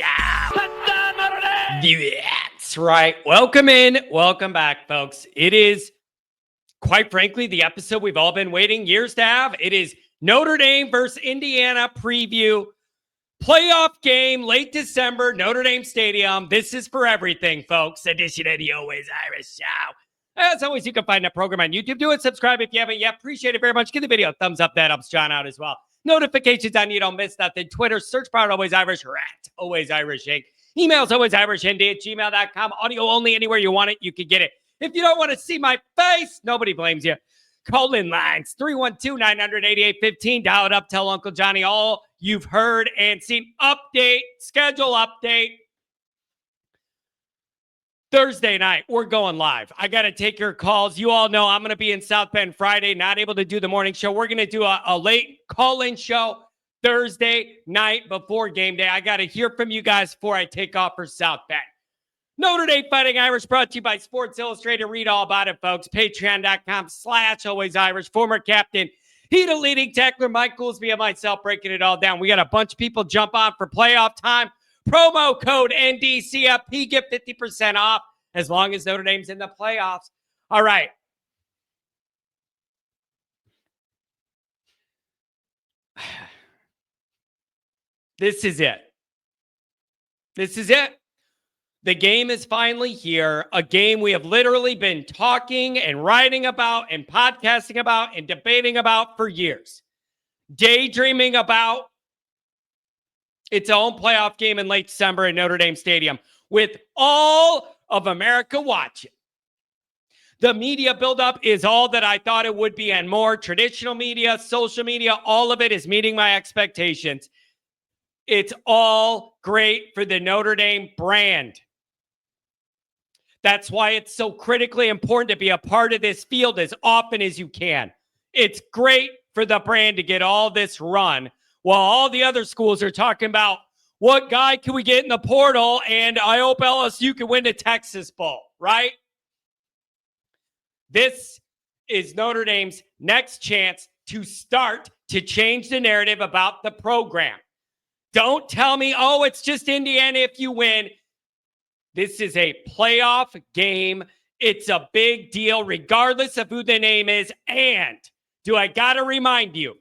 Irish Show. That's right. Welcome in. Welcome back, folks. It is, quite frankly, the episode we've all been waiting years to have. It is Notre Dame versus Indiana preview. Playoff game, late December, Notre Dame Stadium. This is for everything, folks. Edition of the Always Irish Show. As always, you can find that program on YouTube. Do it. Subscribe if you haven't yet. Appreciate it very much. Give the video a thumbs up. That helps John out as well. Notifications on you don't miss nothing. Twitter, search bar Always Irish or at Always Irish Inc. Emails alwaysirishnd@gmail.com. Audio only, anywhere you want it, you can get it. If you don't want to see my face, nobody blames you. Call in lines 312-900-8815. Dial it up. Tell Uncle Johnny all you've heard and seen. Update, schedule update. Thursday night, we're going live. I got to take your calls. You all know I'm going to be in South Bend Friday, not able to do the morning show. We're going to do a late call-in show Thursday night before game day. I got to hear from you guys before I take off for South Bend. Notre Dame Fighting Irish brought to you by Sports Illustrated. Read all about it, folks. Patreon.com/alwaysirish. Former captain, Heat leading tackler Mike Goolsby and myself breaking it all down. We got a bunch of people jump on for playoff time. Promo code NDCFP. Get 50% off as long as Notre Dame's in the playoffs. All right. This is it. This is it. The game is finally here. A game we have literally been talking and writing about and podcasting about and debating about for years. Daydreaming about its own playoff game in late December at Notre Dame Stadium with all of America watching. The media buildup is all that I thought it would be and more. Traditional media, social media, all of it is meeting my expectations. It's all great for the Notre Dame brand. That's why it's so critically important to be a part of this field as often as you can. It's great for the brand to get all this run while all the other schools are talking about what guy can we get in the portal, and I hope LSU can win the Texas Bowl, right? This is Notre Dame's next chance to start to change the narrative about the program. Don't tell me, oh, it's just Indiana if you win. This is a playoff game. It's a big deal, regardless of who the name is. And do I got to remind you,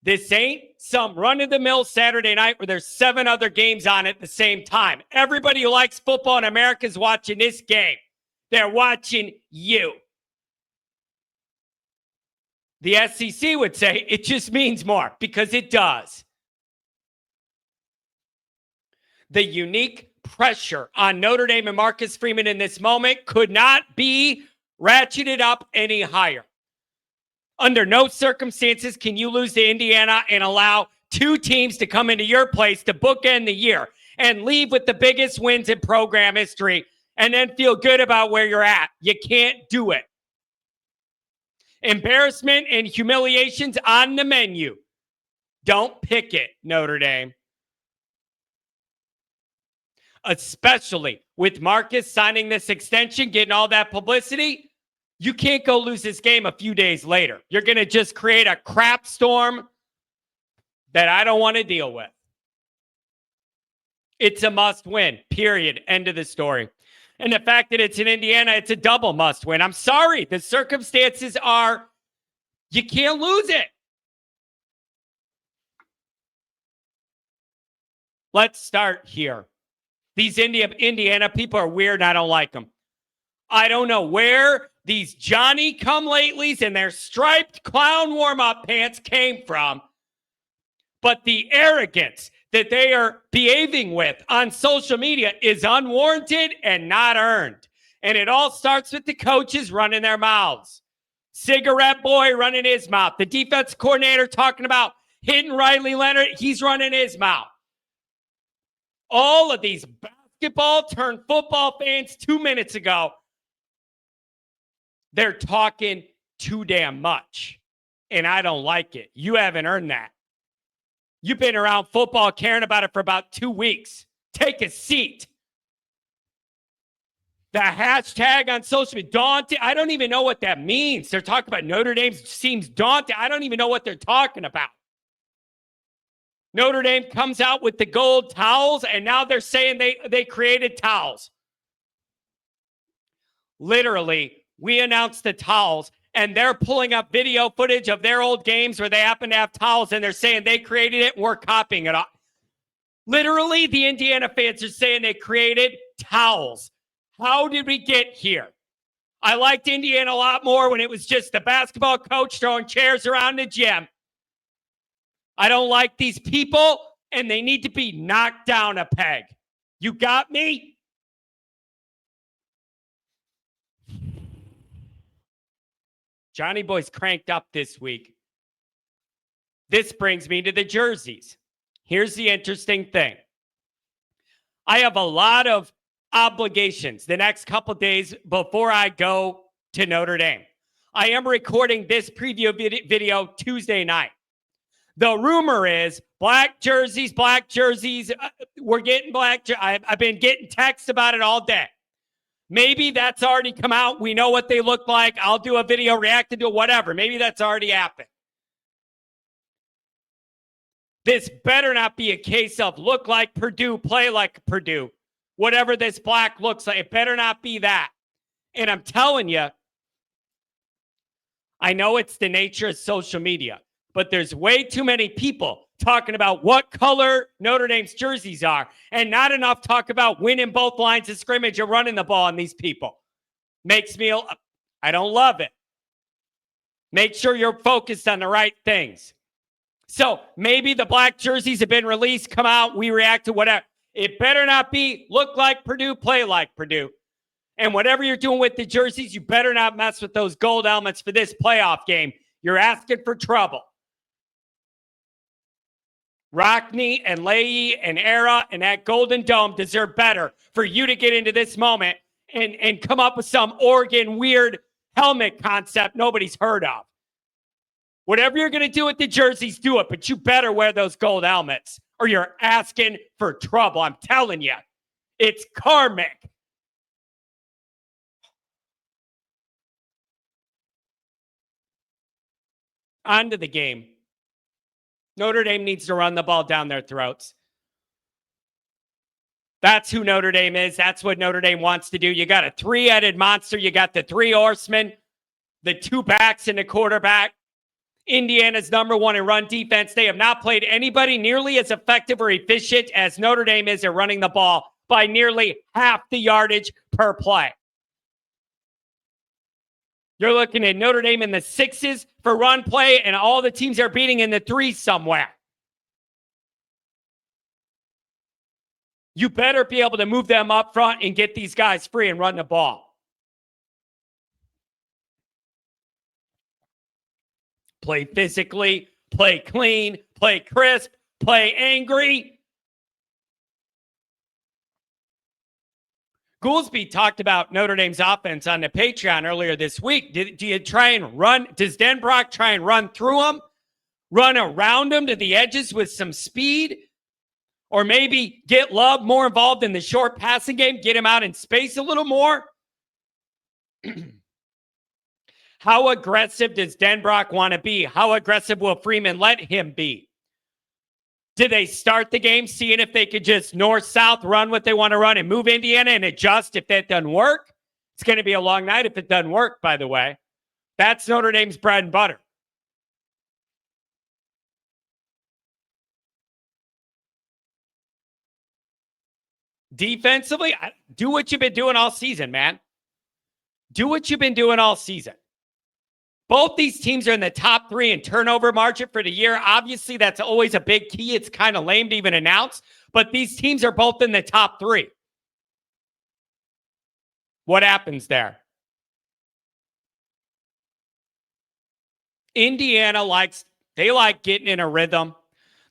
this ain't some run-of-the-mill Saturday night where there's 7 other games on at the same time. Everybody who likes football in America is watching this game. They're watching you. The SEC would say it just means more, because it does. The unique pressure on Notre Dame and Marcus Freeman in this moment could not be ratcheted up any higher. Under no circumstances can you lose to Indiana and allow 2 teams to come into your place to bookend the year and leave with the biggest wins in program history and then feel good about where you're at. You can't do it. Embarrassment and humiliation's on the menu. Don't pick it, Notre Dame. Especially with Marcus signing this extension, getting all that publicity. You can't go lose this game a few days later. You're going to just create a crap storm that I don't want to deal with. It's a must win, period. End of the story. And the fact that it's in Indiana, it's a double must win. I'm sorry. The circumstances are, you can't lose it. Let's start here. These Indiana people are weird and I don't like them. I don't know where these Johnny-come-latelys and their striped clown warm-up pants came from, but the arrogance that they are behaving with on social media is unwarranted and not earned. And it all starts with the coaches running their mouths. Cigarette boy running his mouth. The defense coordinator talking about hitting Riley Leonard. He's running his mouth. All of these basketball turned football fans 2 minutes ago, they're talking too damn much. And I don't like it. You haven't earned that. You've been around football caring about it for about 2 weeks. Take a seat. The hashtag on social media, daunting. I don't even know what that means. They're talking about Notre Dame seems daunting. I don't even know what they're talking about. Notre Dame comes out with the gold towels, and now they're saying they created towels. Literally, we announced the towels, and they're pulling up video footage of their old games where they happen to have towels, and they're saying they created it and we're copying it. Literally, the Indiana fans are saying they created towels. How did we get here? I liked Indiana a lot more when it was just the basketball coach throwing chairs around the gym. I don't like these people, and they need to be knocked down a peg. You got me? Johnny Boy's cranked up this week. This brings me to the jerseys. Here's the interesting thing. I have a lot of obligations the next couple days before I go to Notre Dame. I am recording this preview video Tuesday night. The rumor is black jerseys. We're getting black. I've been getting texts about it all day. Maybe that's already come out. We know what they look like. I'll do a video reacting to it, whatever. Maybe that's already happened. This better not be a case of look like Purdue, play like Purdue. Whatever this black looks like, it better not be that. And I'm telling you, I know it's the nature of social media, but there's way too many people talking about what color Notre Dame's jerseys are and not enough talk about winning both lines of scrimmage or running the ball on these people. Makes me, I don't love it. Make sure you're focused on the right things. So maybe the black jerseys have been released, come out, we react to whatever. It better not be look like Purdue, play like Purdue. And whatever you're doing with the jerseys, you better not mess with those gold helmets for this playoff game. You're asking for trouble. Rockne and Leahy and Era and that Golden Dome deserve better for you to get into this moment and come up with some Oregon weird helmet concept nobody's heard of. Whatever you're going to do with the jerseys, do it, but you better wear those gold helmets or you're asking for trouble. I'm telling you, it's karmic. On to the game. Notre Dame needs to run the ball down their throats. That's who Notre Dame is. That's what Notre Dame wants to do. You got a three-headed monster. You got the three horsemen, the two backs and the quarterback. Indiana's number one in run defense. They have not played anybody nearly as effective or efficient as Notre Dame is at running the ball by nearly half the yardage per play. You're looking at Notre Dame in the 6s for run play, and all the teams are beating in the 3s somewhere. You better be able to move them up front and get these guys free and run the ball. Play physically, play clean, play crisp, play angry. Goolsby talked about Notre Dame's offense on the Patreon earlier this week. Do you try and run? Does Denbrock try and run through them? Run around them to the edges with some speed? Or maybe get Love more involved in the short passing game, get him out in space a little more? How aggressive does Denbrock want to be? How aggressive will Freeman let him be? Did they start the game seeing if they could just north-south run what they want to run and move Indiana and adjust if that doesn't work? It's going to be a long night if it doesn't work, by the way. That's Notre Dame's bread and butter. Defensively, do what you've been doing all season, man. Do what you've been doing all season. Both these teams are in the top 3 in turnover margin for the year. Obviously, that's always a big key. It's kind of lame to even announce, but these teams are both in the top 3. What happens there? Indiana like getting in a rhythm.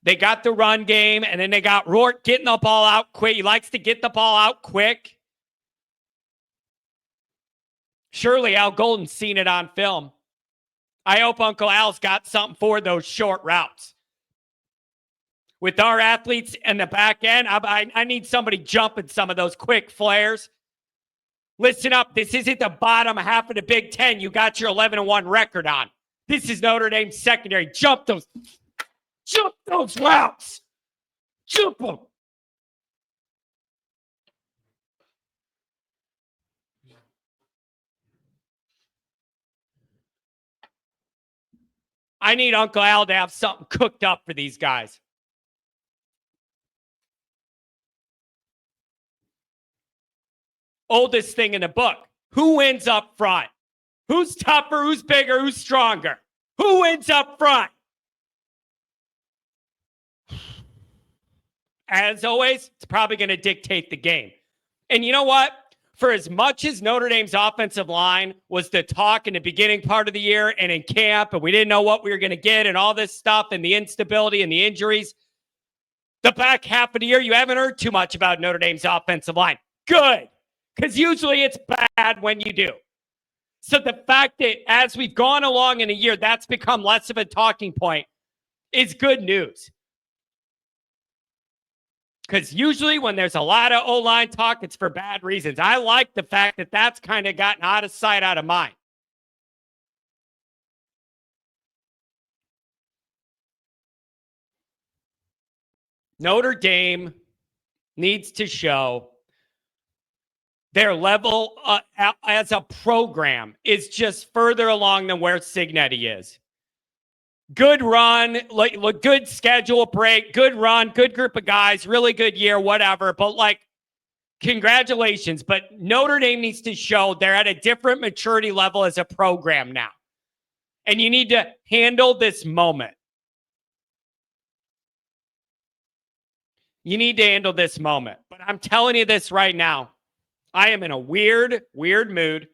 They got the run game, and then they got Rourke getting the ball out quick. He likes to get the ball out quick. Surely Al Golden's seen it on film. I hope Uncle Al's got something for those short routes. With our athletes in the back end, I need somebody jumping some of those quick flares. Listen up, this isn't the bottom half of the Big Ten you got your 11-1 record on. This is Notre Dame's secondary. Jump those routes. Jump him. I need Uncle Al to have something cooked up for these guys. Oldest thing in the book. Who wins up front? Who's tougher? Who's bigger? Who's stronger? Who wins up front? As always, it's probably going to dictate the game. And you know what? For as much as Notre Dame's offensive line was the talk in the beginning part of the year and in camp, and we didn't know what we were going to get and all this stuff and the instability and the injuries, the back half of the year, you haven't heard too much about Notre Dame's offensive line. Good, because usually it's bad when you do. So the fact that as we've gone along in a year, that's become less of a talking point is good news. Because usually when there's a lot of O-line talk, it's for bad reasons. I like the fact that that's kind of gotten out of sight, out of mind. Notre Dame needs to show their level as a program is just further along than where Signetti is. Good run, like good schedule break, good run, good group of guys, really good year, whatever. But congratulations. But Notre Dame needs to show they're at a different maturity level as a program now. And you need to handle this moment. You need to handle this moment. But I'm telling you this right now. I am in a weird mood.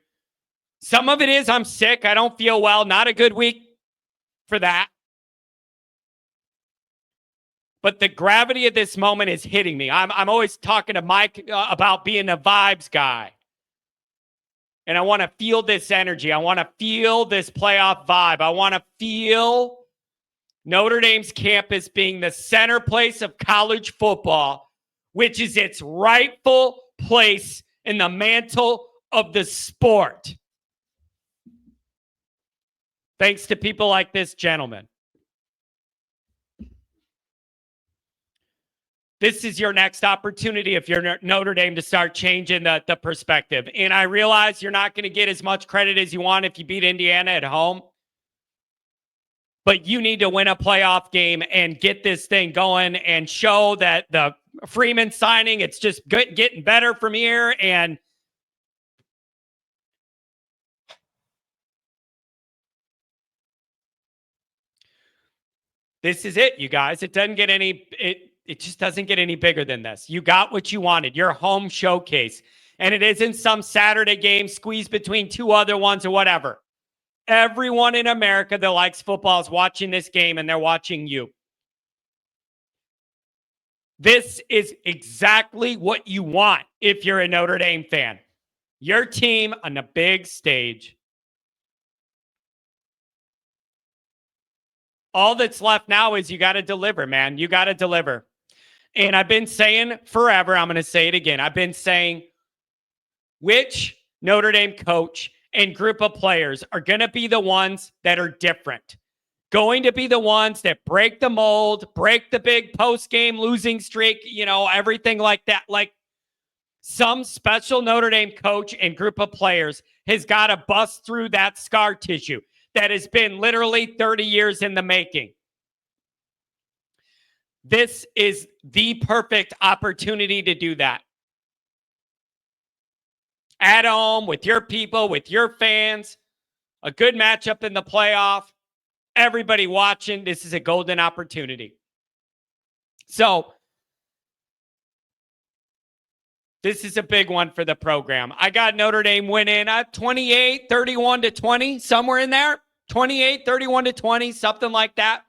Some of it is I'm sick. I don't feel well. Not a good week for that. But the gravity of this moment is hitting me. I'm always talking to Mike about being a vibes guy. And I want to feel this energy. I want to feel this playoff vibe. I want to feel Notre Dame's campus being the center place of college football, which is its rightful place in the mantle of the sport. Thanks to people like this gentleman. This is your next opportunity if you're Notre Dame to start changing the perspective. And I realize you're not going to get as much credit as you want if you beat Indiana at home. But you need to win a playoff game and get this thing going and show that the Freeman signing, it's just getting better from here. And this is it, you guys. It doesn't get any... It just doesn't get any bigger than this. You got what you wanted, your home showcase. And it isn't some Saturday game squeezed between two other ones or whatever. Everyone in America that likes football is watching this game, and they're watching you. This is exactly what you want if you're a Notre Dame fan. Your team on the big stage. All that's left now is you got to deliver, man. You got to deliver. And I've been saying forever, I'm going to say it again. I've been saying which Notre Dame coach and group of players are going to be the ones that are different. Going to be the ones that break the mold, break the big post-game losing streak, everything like that. Like some special Notre Dame coach and group of players has got to bust through that scar tissue that has been literally 30 years in the making. This is the perfect opportunity to do that. At home, with your people, with your fans, a good matchup in the playoff. Everybody watching, this is a golden opportunity. So, this is a big one for the program. I got Notre Dame winning 28, 31-20, somewhere in there. 28, 31-20, something like that.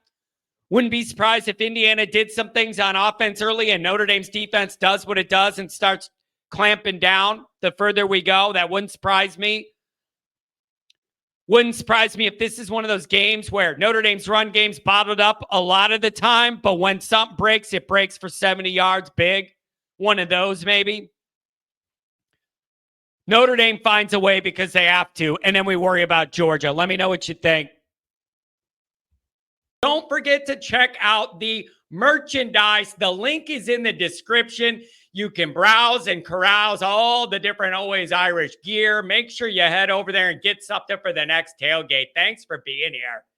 Wouldn't be surprised if Indiana did some things on offense early and Notre Dame's defense does what it does and starts clamping down the further we go. That wouldn't surprise me. Wouldn't surprise me if this is one of those games where Notre Dame's run game's bottled up a lot of the time, but when something breaks, it breaks for 70 yards big. One of those maybe. Notre Dame finds a way because they have to, and then we worry about Georgia. Let me know what you think. Don't forget to check out the merchandise. The link is in the description. You can browse and carouse all the different Always Irish gear. Make sure you head over there and get something for the next tailgate. Thanks for being here.